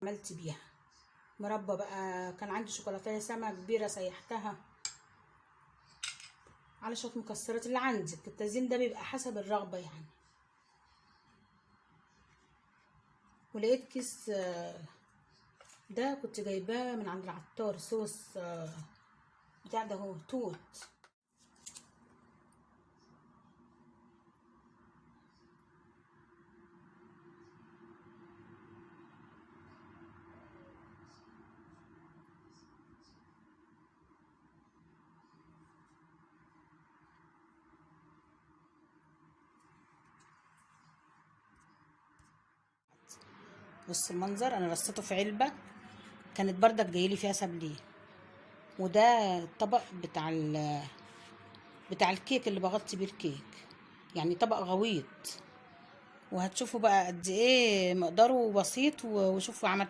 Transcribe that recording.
عملت بيها مربى بقى. كان عندي شوكولاتة سما كبيرة سيحتها على شوية مكسرات اللي عندك. التزيين ده بيبقى حسب الرغبة يعني. ولقيت كيس ده كنت جايباه من عند العطار، صوص بتاع ده هو توت. بص المنظر، انا رصيته في علبة كانت بردك جايلي فيها سابليه. وده الطبق بتاع الكيك اللي بغطي بيه الكيك، يعني طبق غويط. وهتشوفوا بقى قد ايه مقداره بسيط. وشوفوا عملت